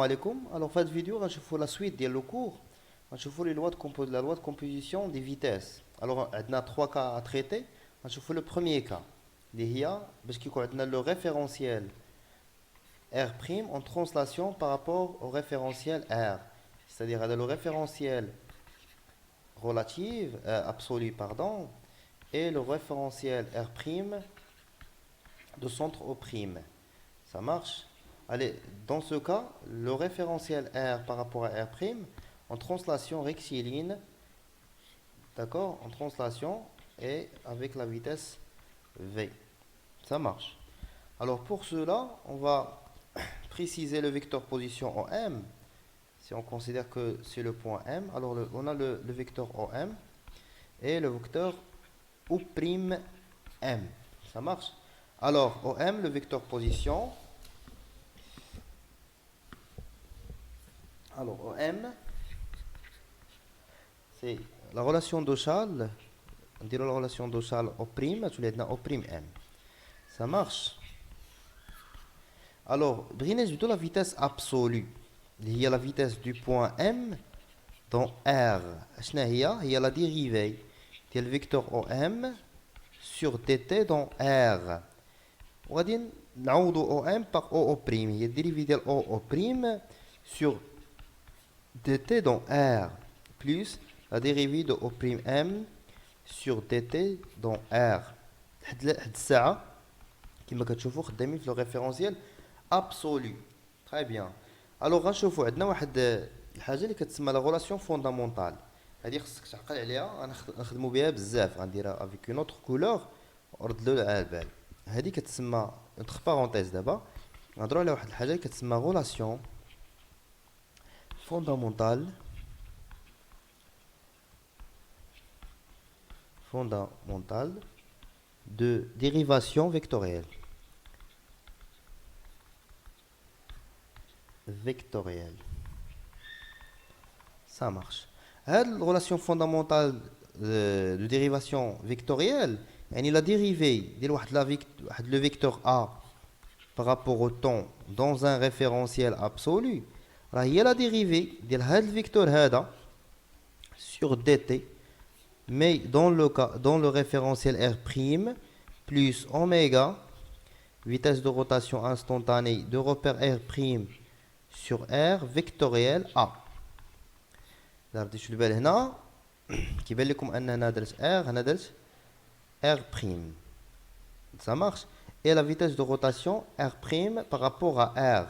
alaikum. Alors, cette vidéo, on va la suite de le cours. On va les lois de la loi de composition des vitesses. Alors, on a trois cas à traiter. On va le premier cas. Parce qu'on a le référentiel R' en translation par rapport au référentiel R. C'est-à-dire, on a le référentiel relatif, absolu, pardon, et le référentiel R' de centre au prime. Ça marche? Allez, dans ce cas, le référentiel R par rapport à R' en translation rectiligne, d'accord? En translation et avec la vitesse V. Ça marche. Alors pour cela, on va préciser le vecteur position OM. Si on considère que c'est le point M, alors on a le vecteur OM et le vecteur O'M. Ça marche? Alors OM, le vecteur position. Alors OM, c'est la relation d'Ochal. On dirait la relation d'Ochal O'M, tu l'as dit O'M. Ça marche? Alors, brinez plutôt la vitesse absolue. Il y a la vitesse du point M dans R. Il y a la dérivée du vecteur OM sur dt dans R. On va dire OM par OO'. Il y a la dérivée de OO' sur dt dans R plus la dérivée de O'M sur dt dans R. هاد كما كتشوفوا خدامين في لو ريفيرونسيال ابسولو. تري بيان. الوغ غنشوفوا عندنا واحد الحاجه اللي كتسمى لا غولاسيون فوندامونتال. هذه خصك تعقل عليها، غنخدموا بها بزاف، غنديرها افيك اون اوتر كولور ورد له على البال. هذه كتسمى انتر بارونتيز. دابا نهضروا على واحد الحاجه اللي كتسمى غولاسيون فوندامونتال de dérivation vectorielle. Ça marche. La relation fondamentale de dérivation vectorielle, يعني la dérivée de le vecteur A par rapport au temps dans un référentiel absolu, il y a la dérivée de le vecteur هذا sur dt, mais dans le référentiel R' plus oméga, vitesse de rotation instantanée de repère R' sur R vectoriel A. دارتي البال هنا كيبان لكم ان هنا درت R هنا درت R'. Ça marche. Et la vitesse de rotation R' par rapport à R.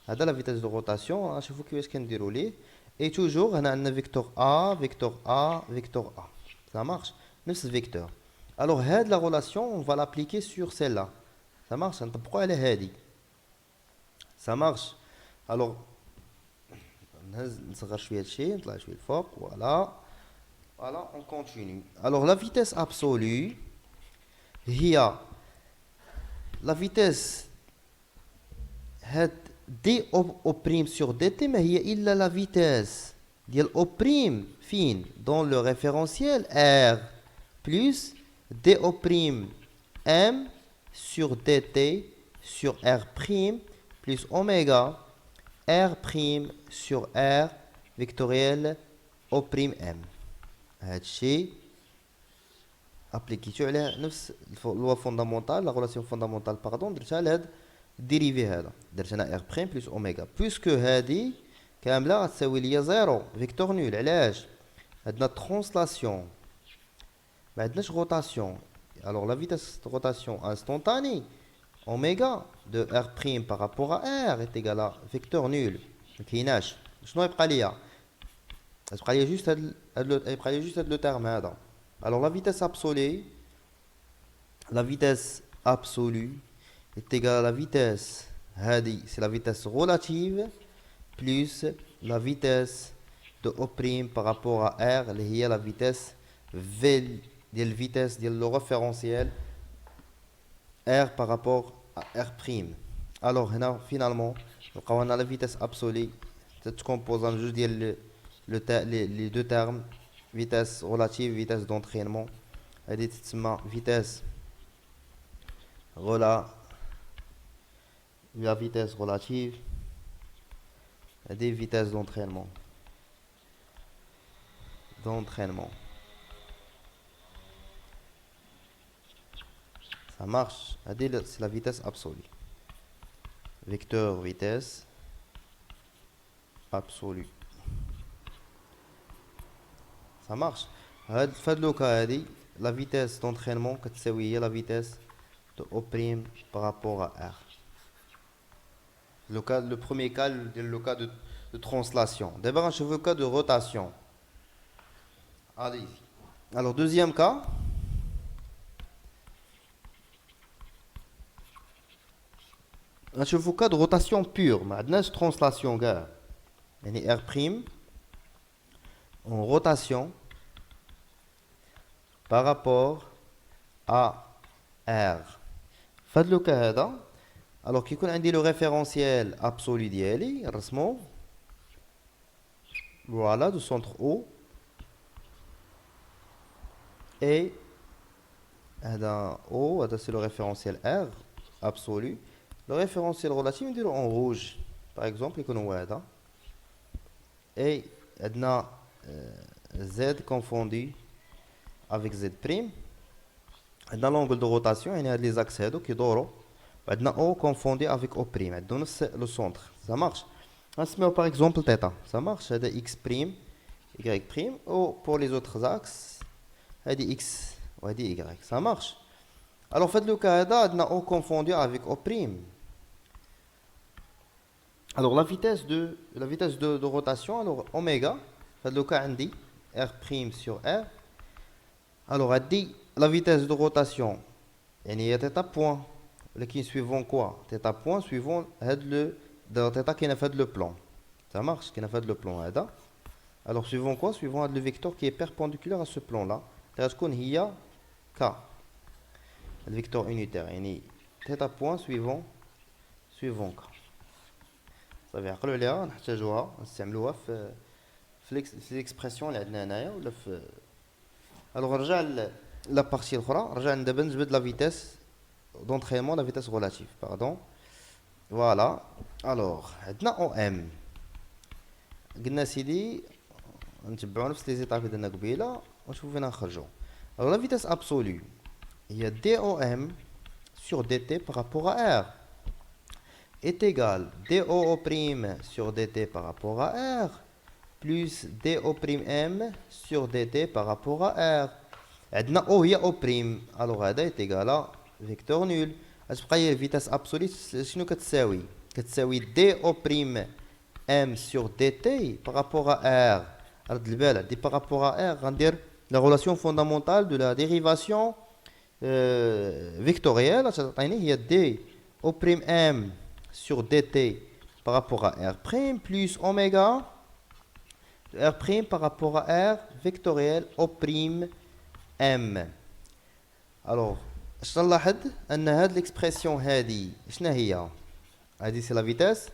هذا la vitesse de rotation. نشوفوا كيفاش كنديروا ليه. Et toujours هنا عندنا vecteur A, vecteur A, vecteur A. Ça marche. نفس الفيكتور. Alors هاد la relation on va l'appliquer sur celle-là. Ça marche. نطبقوا على هادي. Ça marche. Alors نصغر شويه هادشي، نطلع شويه الفوق. Voilà, on continue. Alors la vitesse absolue هي la vitesse هاد دي او بريم sur dt ما هي الا la vitesse ديال او بريم فين dans le référentiel R plus d o prime m sur dt sur R prime plus oméga R prime sur R vectoriel O prime M. هادشي ابليكيتو على نفس لوا فوندامونتال، لا غولاسيون فوندامونتال باردون، درتها على هاد الديريفي هذا، درت انا ار بريم بلس اوميغا بويسكو هادي كامله غتساوي ليا زيرو فيكتور نول. علاش؟ عندنا ترونسلاسيون ما عندناش روتاسيون. الوغ لا فيتاس دو روتاسيون انستونتاني اوميغا دو ار بريم par rapport à r est égal à vecteur nul. ما كايناش. شنو يبقى ليا؟ يبقى ليا جوست هاد لو تيرم هذا. Alors la vitesse absolue est égale à la vitesse, c'est la vitesse relative plus la vitesse de O' par rapport à R, qui est la vitesse V, le référentiel R par rapport à R'. Alors finalement, on a la vitesse absolue, cette composante juste les deux termes, vitesse relative, vitesse d'entraînement. Elle est vitesse la vitesse relative des vitesses d'entraînement. D'entraînement. Ça marche. C'est la vitesse absolue. Vecteur vitesse absolue. Ça marche. Faites le cas, la vitesse d'entraînement que la vitesse de O' par rapport à R. Le premier cas, le cas de translation. D'abord, je veux le cas de rotation. Allez. Alors, deuxième cas. Je veux le cas de rotation pure. Maintenant, translation, gars. R' en rotation par rapport à R. Faites le cas là. Alors, qui connaît le référentiel absolu d'Yali, voilà, du centre O. Et O, c'est le référentiel R absolu. Le référentiel relatif, on dit en rouge. Par exemple, il connaît ça. Et Z confondu avec Z'. Dans l'angle de rotation, il y a les axes qui sont maintenant O confondu avec O'. Donc c'est le centre. Ça marche. On se met par exemple θ. Ça marche. C'est X', Y'. Ou pour les autres axes, c'est X ou Y. Ça marche. Alors faites le cas là, O confondu avec O'. Alors la vitesse de rotation, alors oméga, faites le cas dit R' sur R. Alors elle dit la vitesse de rotation, il y a θ point, qui suivant quoi? Θ point suivant le θ qui a fait le plan. Ça marche, qui a fait le plan. Alors suivant quoi? Suivant le vecteur qui est perpendiculaire à ce plan là. Il y a K, le vecteur unitaire. θ point suivant K. Ça veut dire que là, on va l'expression اللي عندنا هنايا ولا في. Alors نرجع la partie الاخرى, نرجع دابا نجبد la vitesse d'entraînement, la vitesse relative, pardon. Voilà. Alors عندنا OM. قلنا سيدي نتبعوا نفس لي زيتاب اللي درنا قبيله ونشوفوا فين نخرجوا. Alors la vitesse absolue هي DOM sur DT par rapport à R est égal DO' sur DT par rapport à R plus DO'M sur DT par rapport à R. عندنا O هي O'. alors هذا est égal à vecteur nul. اش بقى هي الفيتاس ابسولي شنو كتساوي؟ كتساوي DO'M sur DT par rapport à R. رد البال دي par rapport à R غندير la relation fondamentale de la dérivation vectorielle. تعطيني هي DO'M sur dt par rapport à R' plus oméga R' par rapport à R vectoriel O'M. Alors, je نلاحظ أن هذه l'expression هذه شنو هي؟ هذه c'est la vitesse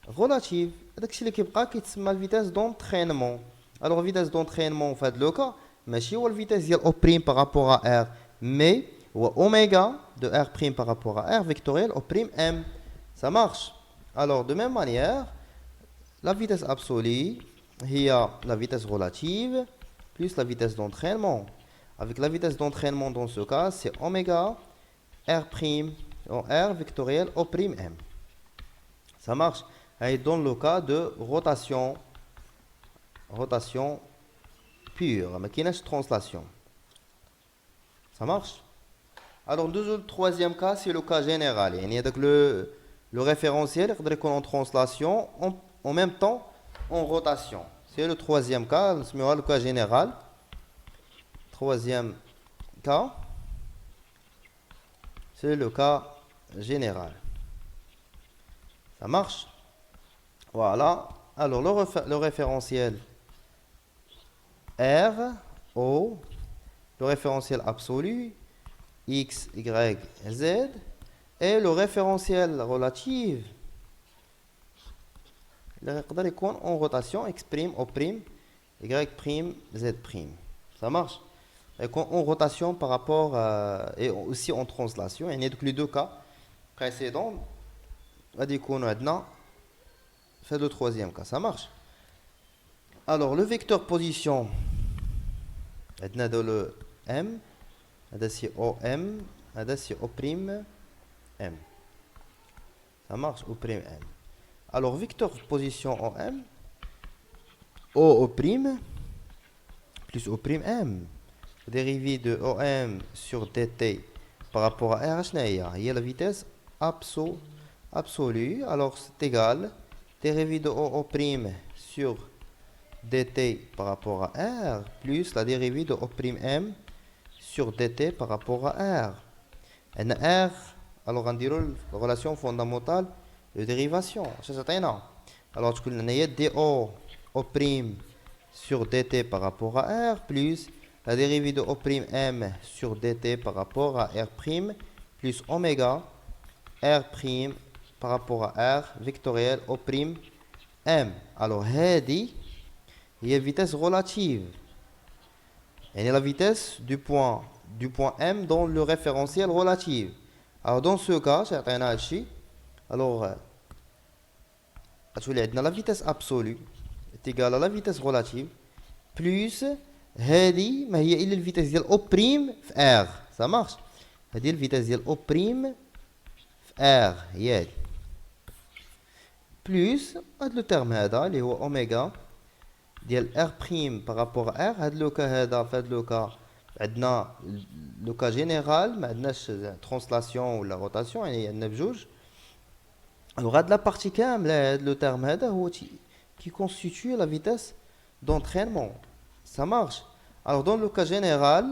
relative. هذاك الشيء اللي كيبقى كيتسمى الفيتاس d'entraînement. Alors vitesse d'entraînement في هذا لو كا ماشي هو الفيتاس ديال O' par rapport à R, mais هو oméga de R' par rapport à R vectoriel O'M. Ça marche. Alors, de même manière, la vitesse absolue, il y a la vitesse relative plus la vitesse d'entraînement. Avec la vitesse d'entraînement dans ce cas, c'est oméga R' vectoriel O'M. Ça marche. Et dans le cas de rotation pure, mais qui n'est pas translation. Ça marche. Alors, le troisième cas, c'est le cas général. Il y a donc le référentiel est en translation en même temps en rotation. C'est le troisième cas, le cas général. Troisième cas, c'est le cas général. Ça marche? Voilà. Alors le référentiel R, O, le référentiel absolu, X, Y, Z, et le référentiel relatif, il est en rotation X', O', Y', Z'. Ça marche? En rotation par rapport et aussi en translation. Il y a donc les deux cas précédents. On a Faites le troisième cas, ça marche. Alors, le vecteur position, on a le M, c'est OM, c'est O', M. Ça marche, O', M. Alors, vecteur position OM, O' plus O', M. Dérivé de OM sur dt par rapport à R, il y a la vitesse absolue. Alors, c'est égal. Dérivé de O' sur dt par rapport à R plus la dérivée de O'M sur dt par rapport à R. R, alors on dirait la relation fondamentale de dérivation. Alors tu connais dO O'M sur dt par rapport à R plus la dérivée de O'M sur dt par rapport à R' plus oméga R' par rapport à R vectoriel O'M. Alors, هذه هي vitesse relative. Et la vitesse du point M dans le référentiel relatif. Alors, dans ce cas, alors, la vitesse absolue est égale à la vitesse relative plus هذه ما هي إلا الفيتاس ديال O' في R. Ça marche. هذه الفيتاس ديال O' في R هي plus le terme هذا اللي هو اوميغا ديال R' par rapport à R. هذا لو كا هذا في هذا لو كا عندنا لو كا جينيرال ما عندناش ترانسلاسيون ولا روتاسيون يعني عندنا بجوج. alors هاد لا بارتي كامله هاد لو تيرم هذا هو qui constitue la vitesse d'entraînement. Ça marche. Alors dans le cas général,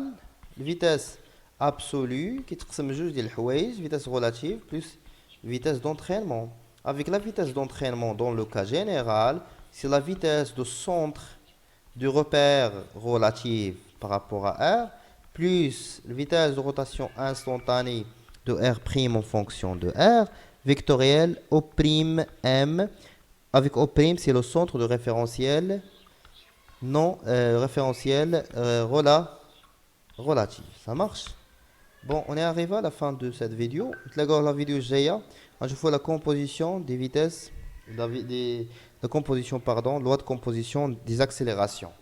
vitesse absolue qui تقسم جوج ديال الحوايج vitesse relative plus vitesse d'entraînement. Avec la vitesse d'entraînement dans le cas général, c'est la vitesse de centre du repère relative par rapport à R plus la vitesse de rotation instantanée de R' en fonction de R vectoriel O'M. Avec O'M, c'est le centre de référentiel non référentiel relatif. Ça marche? Bon, on est arrivé à la fin de cette vidéo. La vidéo جاية je fais la composition des vitesses, la composition, pardon, loi de composition des accélérations.